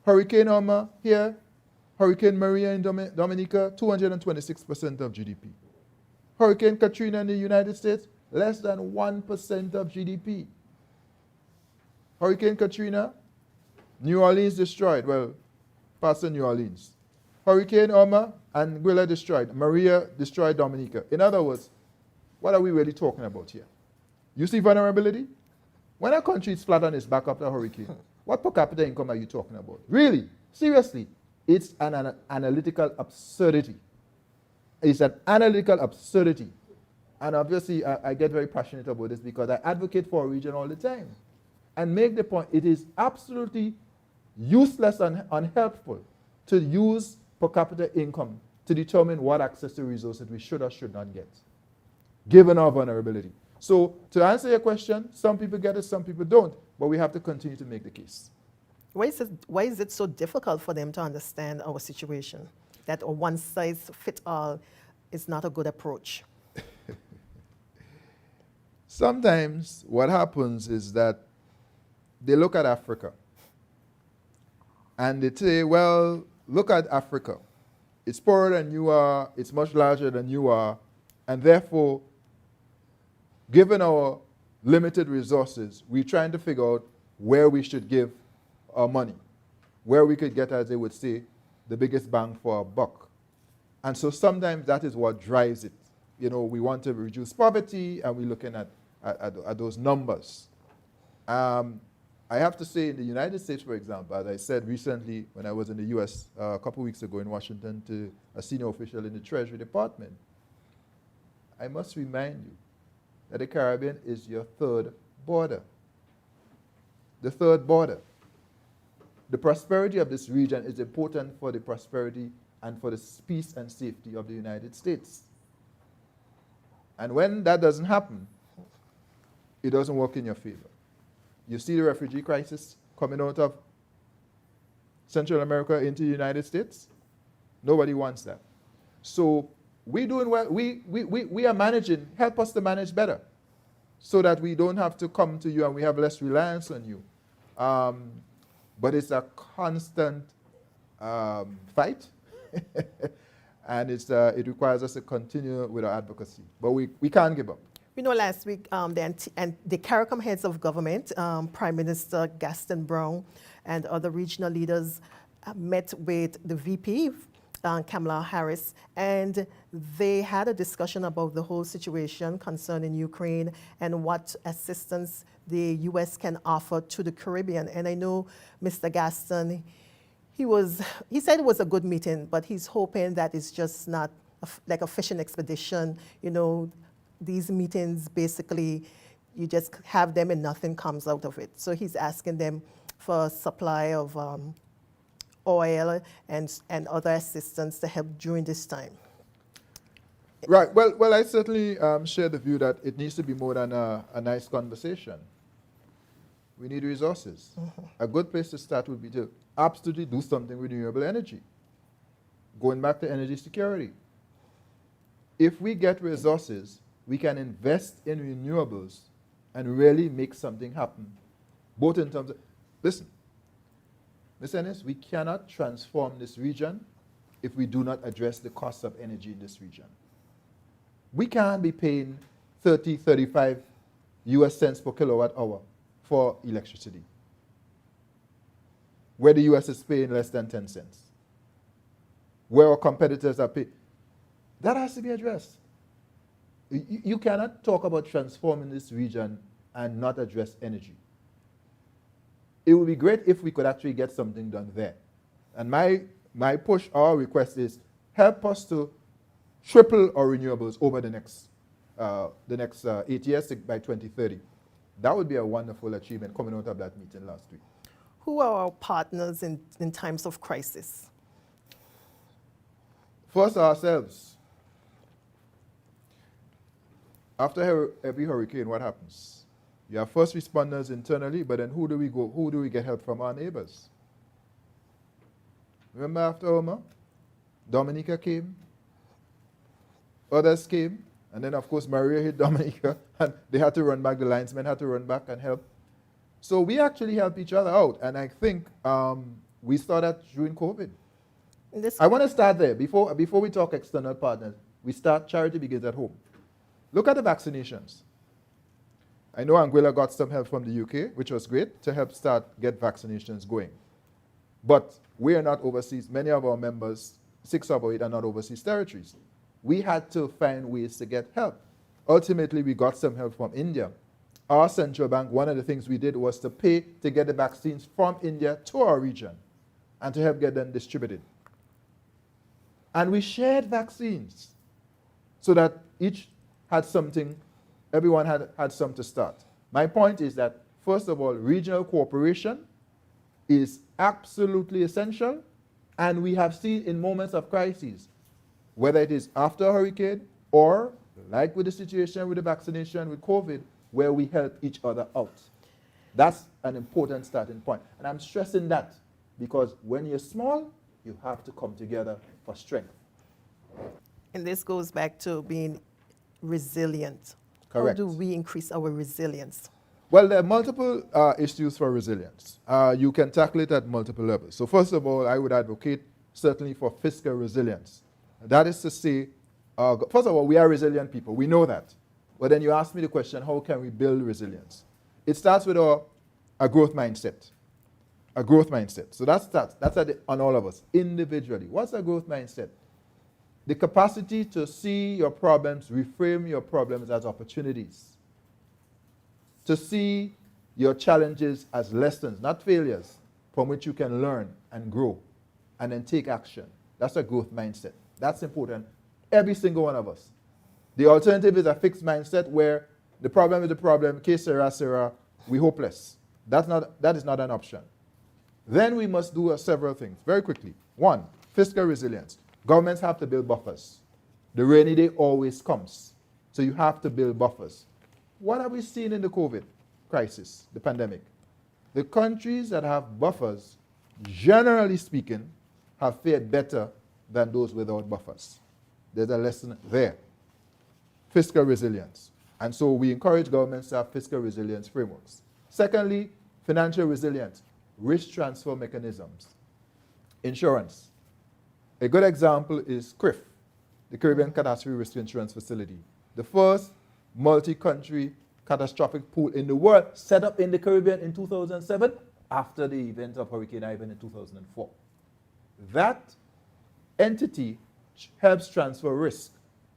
Hurricane Irma here, Hurricane Maria in Dominica, 226% of GDP. Hurricane Katrina in the United States, less than 1% of GDP. Hurricane Katrina, New Orleans destroyed, well, parts of New Orleans. Hurricane Irma, Anguilla destroyed. Maria destroyed Dominica. In other words, what are we really talking about here? You see vulnerability? When a country is flat on its back after a hurricane, what per capita income are you talking about? Really? Seriously? It's an analytical absurdity. It's an analytical absurdity. And obviously, I get very passionate about this because I advocate for a region all the time and make the point it is absolutely useless and unhelpful to use per capita income to determine what access to resources we should or should not get, given our vulnerability. So to answer your question, some people get it, some people don't, but we have to continue to make the case. Why is it so difficult for them to understand our situation, that a one-size-fits-all is not a good approach? Sometimes what happens is that they look at Africa and they say, well, look at Africa. It's poorer than you are, it's much larger than you are, and therefore, given our limited resources, we're trying to figure out where we should give our money, where we could get, as they would say, the biggest bang for our buck. And so sometimes that is what drives it. You know, we want to reduce poverty, and we're looking at those numbers. I have to say, in the United States, for example, as I said recently when I was in the U.S. A couple weeks ago in Washington to a senior official in the Treasury Department, I must remind you that the Caribbean is your third border. The third border. The prosperity of this region is important for the prosperity and for the peace and safety of the United States. And when that doesn't happen, it doesn't work in your favor. You see the refugee crisis coming out of Central America into the United States? Nobody wants that. So we're doing well. We are managing. Help us to manage better so that we don't have to come to you and we have less reliance on you. But it's a constant fight. And it requires us to continue with our advocacy. But we can't give up. We know last week the CARICOM heads of government, Prime Minister Gaston Brown and other regional leaders met with the VP, Kamala Harris, and they had a discussion about the whole situation concerning Ukraine and what assistance the U.S. can offer to the Caribbean. And I know Mr. Gaston, he said it was a good meeting, but he's hoping that it's just not like a fishing expedition. You know, these meetings, basically, you just have them and nothing comes out of it. So he's asking them for a supply of oil and other assistance to help during this time. Right. Well, I certainly share the view that it needs to be more than a nice conversation. We need resources. Mm-hmm. A good place to start would be to absolutely do something with renewable energy. Going back to energy security. If we get resources, we can invest in renewables and really make something happen, both in terms of, listen, Ms. Ennis, we cannot transform this region if we do not address the cost of energy in this region. We can't be paying 30, 35 US cents per kilowatt hour for electricity, where the US is paying less than 10 cents, where our competitors are paying. That has to be addressed. You cannot talk about transforming this region and not address energy. It would be great if we could actually get something done there. And my push, our request is help us to triple our renewables over the next 8 years by 2030. That would be a wonderful achievement coming out of that meeting last week. Who are our partners in times of crisis? First, ourselves. After every hurricane, what happens? You have first responders internally, but then who do we go? Who do we get help from? Our neighbors. Remember after Irma? Dominica came. Others came. And then, of course, Maria hit Dominica, and they had to run back. The linesmen had to run back and help. So we actually help each other out. And I think we started during COVID. I want to start there. Before we talk external partners, we start charity begins at home. Look at the vaccinations. I know Anguilla got some help from the UK, which was great, to help get vaccinations going. But we are not overseas. Many of our members, 6 of our 8, are not overseas territories. We had to find ways to get help. Ultimately, we got some help from India. Our central bank, one of the things we did was to pay to get the vaccines from India to our region and to help get them distributed. And we shared vaccines so that each had something, everyone had some to start. My point is that, first of all, regional cooperation is absolutely essential, and we have seen in moments of crises, whether it is after a hurricane or, like with the situation with the vaccination with COVID, where we help each other out. That's an important starting point. And I'm stressing that because when you're small, you have to come together for strength. And this goes back to being resilient. Correct. How do we increase our resilience? Well, there are multiple issues for resilience. You can tackle it at multiple levels. So first of all, I would advocate certainly for fiscal resilience. That is to say, first of all, we are resilient people. We know that. But then you ask me the question, how can we build resilience? It starts with a growth mindset. A growth mindset. So that's on all of us, individually. What's a growth mindset? The capacity to see your problems, reframe your problems as opportunities. To see your challenges as lessons, not failures, from which you can learn and grow and then take action. That's a growth mindset. That's important. Every single one of us. The alternative is a fixed mindset where the problem is the problem, que sera, sera, we're hopeless. That is not an option. Then we must do several things very quickly. One, fiscal resilience. Governments have to build buffers. The rainy day always comes. So you have to build buffers. What have we seen in the COVID crisis, the pandemic? The countries that have buffers, generally speaking, have fared better than those without buffers. There's a lesson there. Fiscal resilience. And so we encourage governments to have fiscal resilience frameworks. Secondly, financial resilience, risk transfer mechanisms. Insurance. A good example is CRIF, the Caribbean Catastrophe Risk Insurance Facility, the first multi-country catastrophic pool in the world, set up in the Caribbean in 2007 after the event of Hurricane Ivan in 2004. That entity helps transfer risk.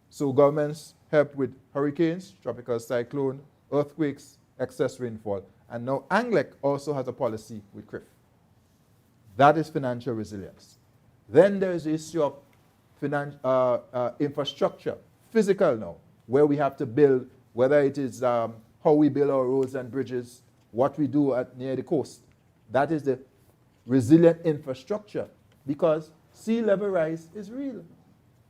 So governments help with hurricanes, tropical cyclone, earthquakes, excess rainfall. And now ANGLEC also has a policy with CRIF. That is financial resilience. Then there is the issue of infrastructure, physical now, where we have to build, whether it is how we build our roads and bridges, what we do near the coast. That is the resilient infrastructure, because sea level rise is real.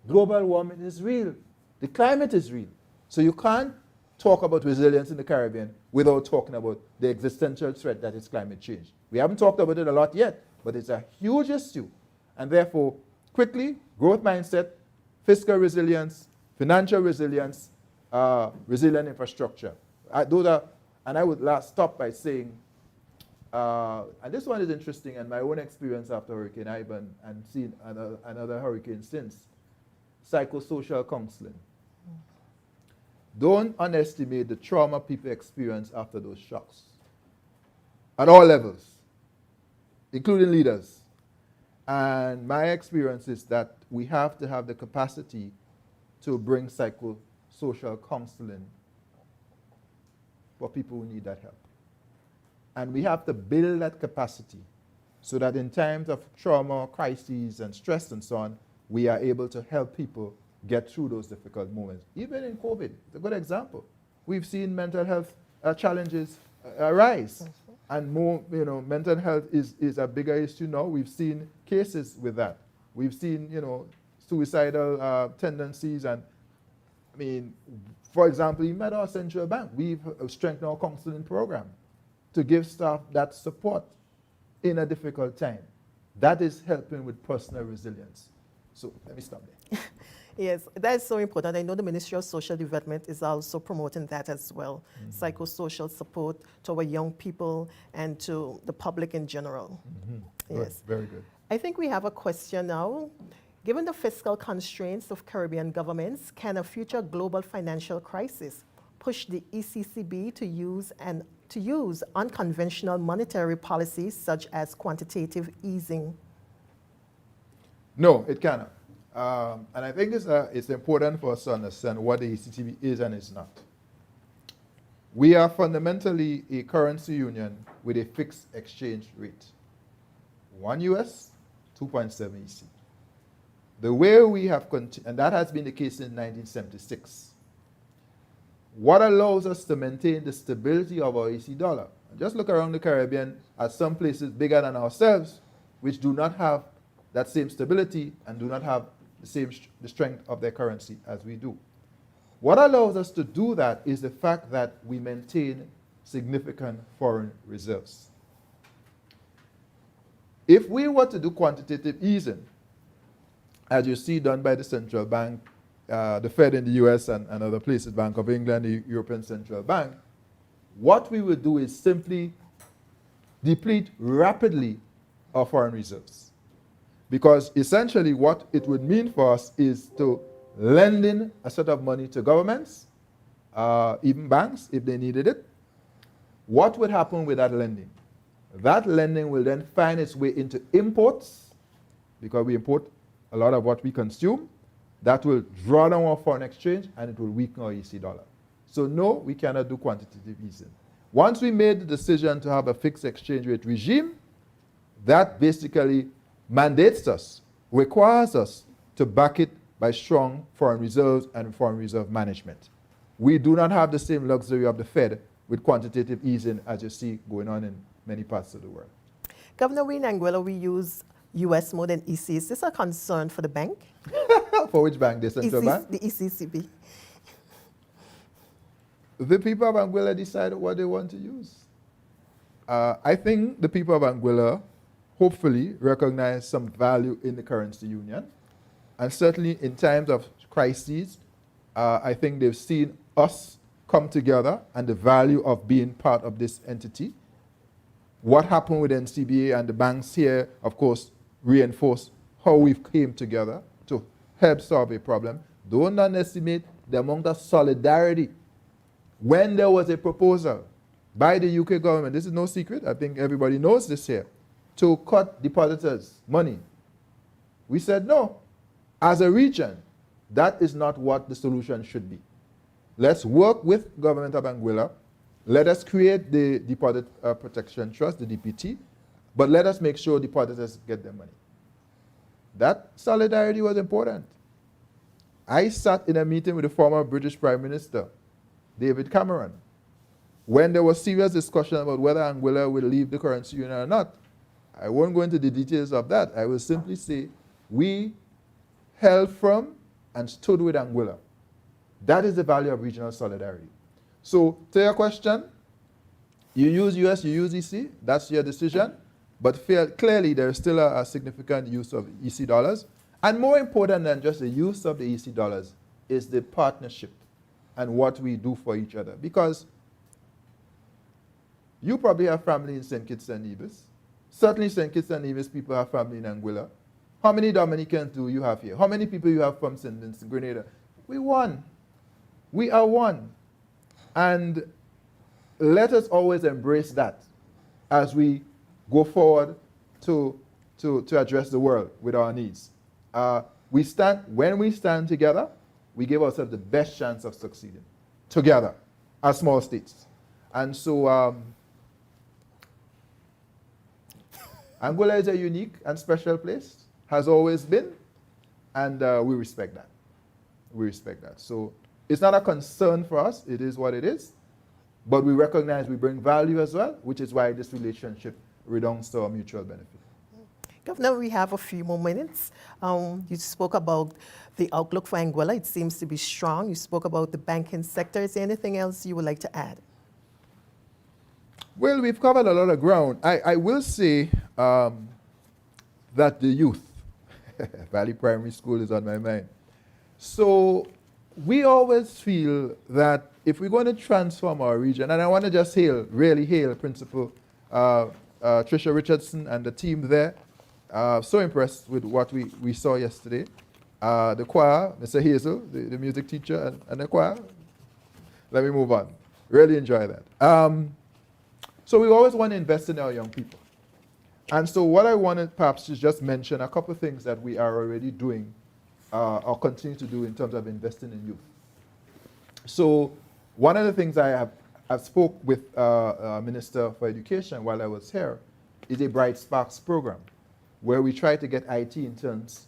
Global warming is real. The climate is real. So you can't talk about resilience in the Caribbean without talking about the existential threat that is climate change. We haven't talked about it a lot yet, but it's a huge issue. And therefore, quickly, growth mindset, fiscal resilience, financial resilience, resilient infrastructure. And I would stop by saying, and this one is interesting, and my own experience after Hurricane Ivan and seeing another hurricane since, psychosocial counseling. Don't underestimate the trauma people experience after those shocks. At all levels, including leaders. And my experience is that we have to have the capacity to bring psychosocial counseling for people who need that help. And we have to build that capacity so that in times of trauma, crises, and stress and so on, we are able to help people get through those difficult moments. Even in COVID, it's a good example. We've seen mental health challenges arise. And more, mental health is a bigger issue now. We've seen cases with that. We've seen, suicidal tendencies. And I mean, for example, even at our central bank, we've strengthened our counseling program to give staff that support in a difficult time. That is helping with personal resilience. So let me stop there. Yes, that is so important. I know the Ministry of Social Development is also promoting that as well. Mm-hmm. Psychosocial support to our young people and to the public in general. Mm-hmm. Yes. Good. Very good. I think we have a question now. Given the fiscal constraints of Caribbean governments, can a future global financial crisis push the ECCB to use unconventional monetary policies such as quantitative easing? No, it cannot. And I think it's important for us to understand what the ECCB is and is not. We are fundamentally a currency union with a fixed exchange rate. 1 US, 2.7 EC. The way we have and that has been the case in 1976. What allows us to maintain the stability of our EC dollar? Just look around the Caribbean at some places bigger than ourselves, which do not have that same stability and do not have the strength of their currency as we do. What allows us to do that is the fact that we maintain significant foreign reserves. If we were to do quantitative easing, as you see done by the central bank, the Fed in the US and other places, Bank of England, the European Central Bank, what we would do is simply deplete rapidly our foreign reserves. Because essentially what it would mean for us is to lend in a set of money to governments, even banks, if they needed it. What would happen with that lending? That lending will then find its way into imports, because we import a lot of what we consume. That will draw down our foreign exchange and it will weaken our EC dollar. So no, we cannot do quantitative easing. Once we made the decision to have a fixed exchange rate regime, that basically mandates us, requires us to back it by strong foreign reserves and foreign reserve management. We do not have the same luxury of the Fed with quantitative easing as you see going on in many parts of the world. Governor, we in Anguilla, we use US more than EC. Is this a concern for the bank? For which bank? The central bank? The ECCB. The people of Anguilla decide what they want to use. I think the people of Anguilla hopefully recognize some value in the currency union. And certainly in times of crises, I think they've seen us come together and the value of being part of this entity. What happened with NCBA and the banks here, of course, reinforce how we've came together to help solve a problem. Don't underestimate the amount of solidarity. When there was a proposal by the UK government, this is no secret, I think everybody knows this here, to cut depositors' money, we said no. As a region, that is not what the solution should be. Let's work with government of Anguilla. Let us create the Deposit Protection Trust, the DPT, but let us make sure depositors get their money. That solidarity was important. I sat in a meeting with the former British Prime Minister, David Cameron, when there was serious discussion about whether Anguilla will leave the currency union or not. I won't go into the details of that. I will simply say we held firm and stood with Anguilla. That is the value of regional solidarity. So to your question, you use US, you use EC, that's your decision, but clearly there is still a significant use of EC dollars. And more important than just the use of the EC dollars is the partnership and what we do for each other. Because you probably have family in St. Kitts and Nevis. Certainly St. Kitts and Nevis people have family in Anguilla. How many Dominicans do you have here? How many people you have from St. Vincent, Grenada? We won. We are one. And let us always embrace that as we go forward to address the world with our needs. When we stand together, we give ourselves the best chance of succeeding together as small states. And so Anguilla is a unique and special place, has always been, and we respect that. We respect that. So it's not a concern for us. It is what it is. But we recognize we bring value as well, which is why this relationship redounds to our mutual benefit. Governor, we have a few more minutes. You spoke about the outlook for Anguilla. It seems to be strong. You spoke about the banking sector. Is there anything else you would like to add? Well, we've covered a lot of ground. I will say that the youth, Valley Primary School is on my mind. So we always feel that if we're going to transform our region, and I want to just really hail Principal Tricia Richardson and the team there. So impressed with what we saw yesterday. The choir, Mr. Hazel, the music teacher, and the choir. Let me move on. Really enjoy that. So we always want to invest in our young people. And so what I wanted perhaps to just mention a couple of things that we are already doing or continue to do in terms of investing in youth. So one of the things I've spoke with Minister for Education while I was here is a Bright Sparks program where we try to get IT interns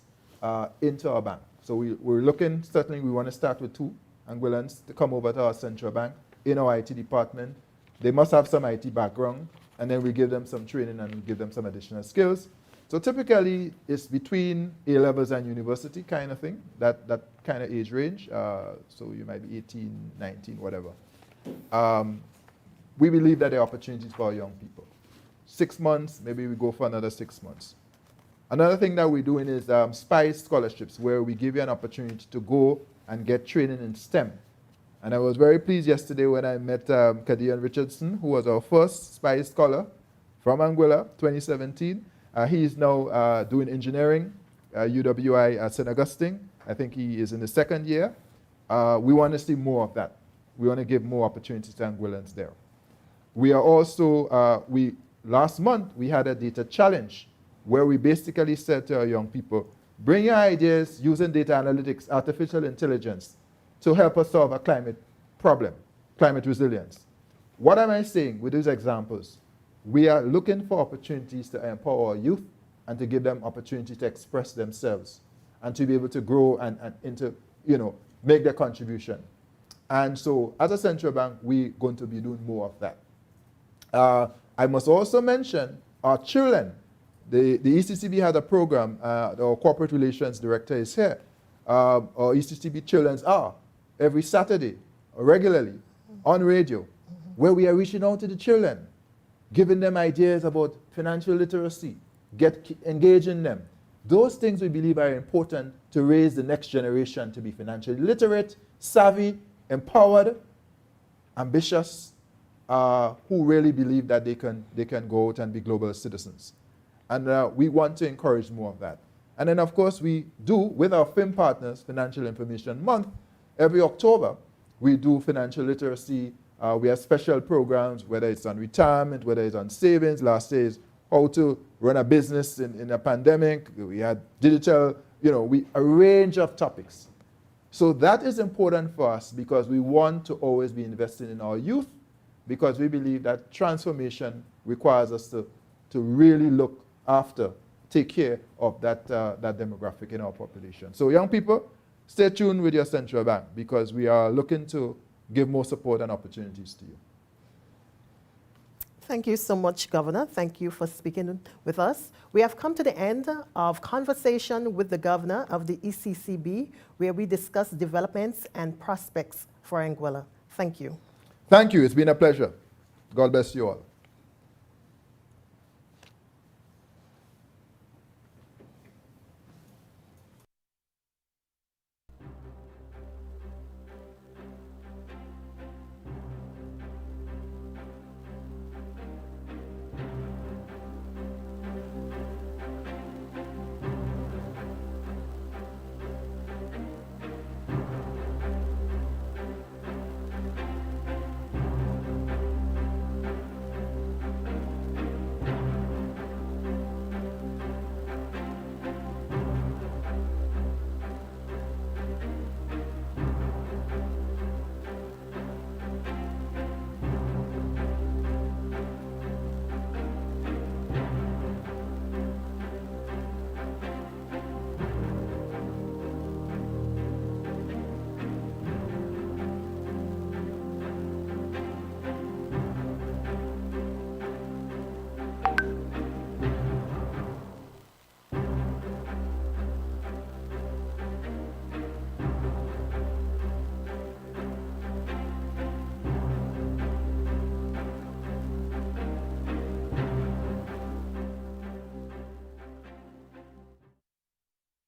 into our bank. So we're looking, certainly we want to start with 2 Anguillans to come over to our central bank in our IT department. They must have some IT background, and then we give them some training and we give them some additional skills. So typically it's between A-levels and university kind of thing, that kind of age range. So you might be 18, 19, whatever. We believe that there are opportunities for our young people. 6 months, maybe we go for another 6 months. Another thing that we're doing is SPICE scholarships, where we give you an opportunity to go and get training in STEM. And I was very pleased yesterday when I met Kadian Richardson, who was our first SPICE scholar from Anguilla, 2017. He is now doing engineering, UWI at St. Augustine. I think he is in the 2nd year. We want to see more of that. We want to give more opportunities to Anguillans there. We are also, last month, we had a data challenge where we basically said to our young people, bring your ideas using data analytics, artificial intelligence, to help us solve a climate problem, climate resilience. what am I saying with these examples? We are looking for opportunities to empower our youth and to give them opportunity to express themselves and to be able to grow and into, make their contribution. And so as a central bank, we're going to be doing more of that. I must also mention our children. The ECCB had a program, our corporate relations director is here. Our ECCB Children's Hour every Saturday, regularly, on radio, where we are reaching out to the children, giving them ideas about financial literacy, engaging them. Those things we believe are important to raise the next generation to be financially literate, savvy, empowered, ambitious, who really believe that they can go out and be global citizens. And we want to encourage more of that. And then, of course, we do, with our FIM partners, Financial Information Month, every October, we do financial literacy. We have special programs, whether it's on retirement, whether it's on savings. Last year is how to run a business in a pandemic. We had digital, a range of topics. So that is important for us because we want to always be investing in our youth because we believe that transformation requires us to really look after, take care of that demographic in our population. So young people, stay tuned with your central bank because we are looking to give more support and opportunities to you. Thank you so much, Governor. Thank you for speaking with us. We have come to the end of conversation with the Governor of the ECCB, where we discuss developments and prospects for Anguilla. Thank you. Thank you. It's been a pleasure. God bless you all.